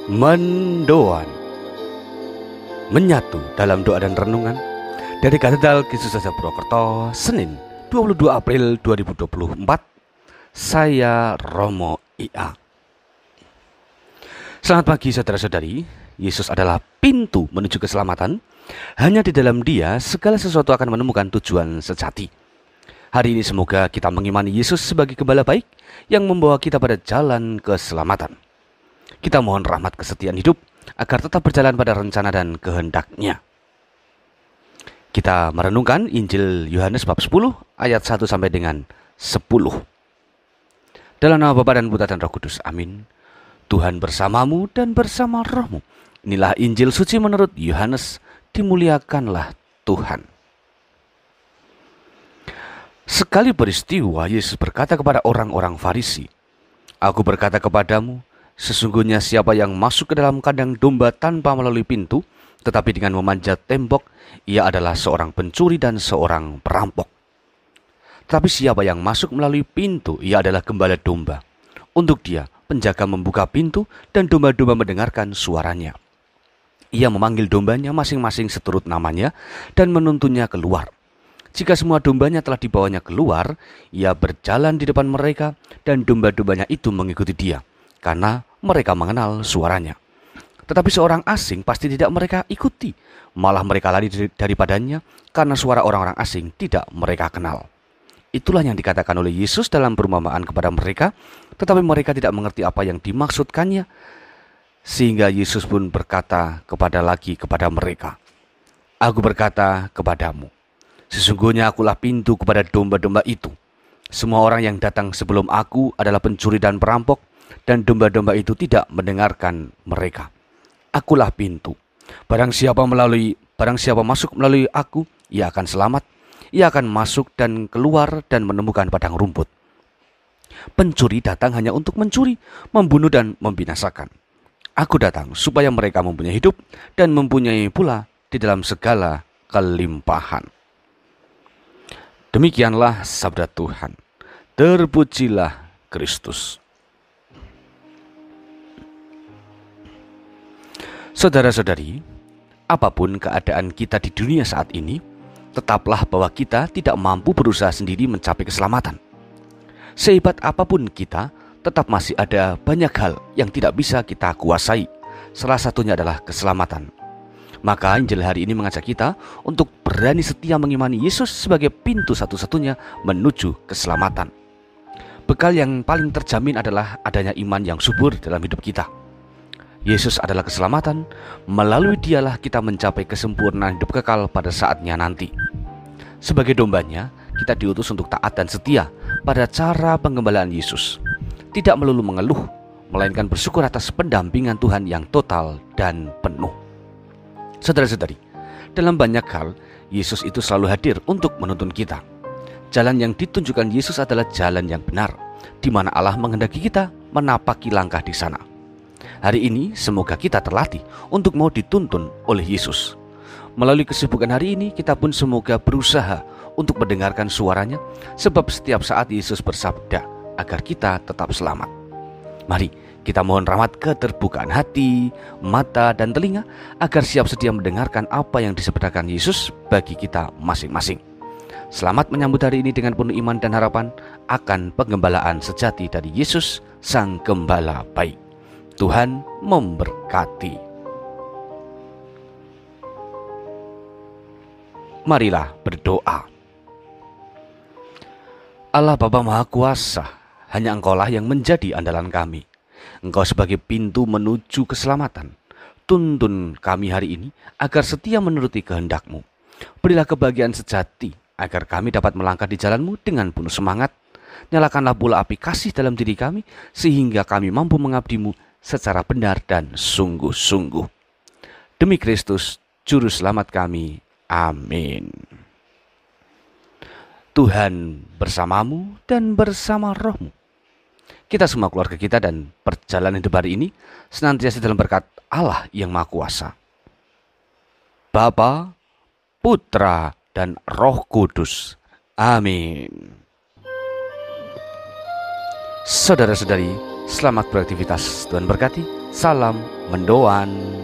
Mendoan, menyatu dalam doa dan renungan dari Katedral Kristus Raja Purwokerto, Senin 22 April 2024. Saya Romo IA. Selamat pagi saudara-saudari. Yesus adalah pintu menuju keselamatan. Hanya di dalam Dia segala sesuatu akan menemukan tujuan sejati. Hari ini semoga kita mengimani Yesus sebagai gembala baik yang membawa kita pada jalan keselamatan. Kita mohon rahmat kesetiaan hidup agar tetap berjalan pada rencana dan kehendak-Nya. Kita merenungkan Injil Yohanes bab 10 ayat 1 sampai dengan 10. Dalam nama Bapa dan Putra dan Roh Kudus. Amin. Tuhan bersamamu dan bersama rohmu. Inilah Injil suci menurut Yohanes. Dimuliakanlah Tuhan. Sekali peristiwa, Yesus berkata kepada orang-orang Farisi, "Aku berkata kepadamu, sesungguhnya siapa yang masuk ke dalam kandang domba tanpa melalui pintu, tetapi dengan memanjat tembok, ia adalah seorang pencuri dan seorang perampok. Tetapi siapa yang masuk melalui pintu, ia adalah gembala domba. Untuk dia, penjaga membuka pintu dan domba-domba mendengarkan suaranya. Ia memanggil dombanya masing-masing seturut namanya dan menuntunnya keluar. Jika semua dombanya telah dibawanya keluar, ia berjalan di depan mereka dan domba-dombanya itu mengikuti dia, karena mereka mengenal suaranya. Tetapi seorang asing pasti tidak mereka ikuti, malah mereka lari daripadanya karena suara orang-orang asing tidak mereka kenal." Itulah yang dikatakan oleh Yesus dalam perumpamaan kepada mereka, tetapi mereka tidak mengerti apa yang dimaksudkannya. Sehingga Yesus pun berkata kepada mereka, "Aku berkata kepadamu, sesungguhnya akulah pintu kepada domba-domba itu. Semua orang yang datang sebelum aku adalah pencuri dan perampok, dan domba-domba itu tidak mendengarkan mereka. Akulah pintu. Barang siapa masuk melalui aku, ia akan selamat. Ia akan masuk dan keluar dan menemukan padang rumput. Pencuri datang hanya untuk mencuri, membunuh dan membinasakan. Aku datang supaya mereka mempunyai hidup dan mempunyai pula di dalam segala kelimpahan." Demikianlah sabda Tuhan. Terpujilah Kristus. Saudara-saudari, apapun keadaan kita di dunia saat ini, tetaplah bahwa kita tidak mampu berusaha sendiri mencapai keselamatan. Sehebat apapun kita, tetap masih ada banyak hal yang tidak bisa kita kuasai. Salah satunya adalah keselamatan. Maka Injil hari ini mengajak kita untuk berani setia mengimani Yesus sebagai pintu satu-satunya menuju keselamatan. Bekal yang paling terjamin adalah adanya iman yang subur dalam hidup kita. Yesus adalah keselamatan, melalui Dialah kita mencapai kesempurnaan hidup kekal pada saatnya nanti. Sebagai dombanya, kita diutus untuk taat dan setia pada cara penggembalaan Yesus. Tidak melulu mengeluh, melainkan bersyukur atas pendampingan Tuhan yang total dan penuh. Saudara-saudari, dalam banyak hal, Yesus itu selalu hadir untuk menuntun kita. Jalan yang ditunjukkan Yesus adalah jalan yang benar, di mana Allah menghendaki kita menapaki langkah di sana. Hari ini, semoga kita terlatih untuk mau dituntun oleh Yesus. Melalui kesibukan hari ini, kita pun semoga berusaha untuk mendengarkan suaranya, sebab setiap saat Yesus bersabda agar kita tetap selamat. Mari kita mohon rahmat keterbukaan hati, mata, dan telinga agar siap sedia mendengarkan apa yang disabdakan Yesus bagi kita masing-masing. Selamat menyambut hari ini dengan penuh iman dan harapan akan penggembalaan sejati dari Yesus, Sang Gembala baik. Tuhan memberkati. Marilah berdoa. Allah Bapa Maha Kuasa, hanya Engkaulah yang menjadi andalan kami. Engkau sebagai pintu menuju keselamatan. Tuntun kami hari ini agar setia menuruti kehendak-Mu. Berilah kebahagiaan sejati agar kami dapat melangkah di jalan-Mu dengan penuh semangat. Nyalakanlah pula api kasih dalam diri kami sehingga kami mampu mengabdi-Mu secara benar dan sungguh-sungguh. Demi Kristus, Juru Selamat kami. Amin. Tuhan bersamamu dan bersama rohmu. Kita semua keluarga kita dan perjalanan hidup hari ini senantiasa dalam berkat Allah yang Maha Kuasa. Bapa, Putra, dan Roh Kudus. Amin. Saudara-saudari, selamat beraktivitas. Tuhan berkati. Salam mendoan.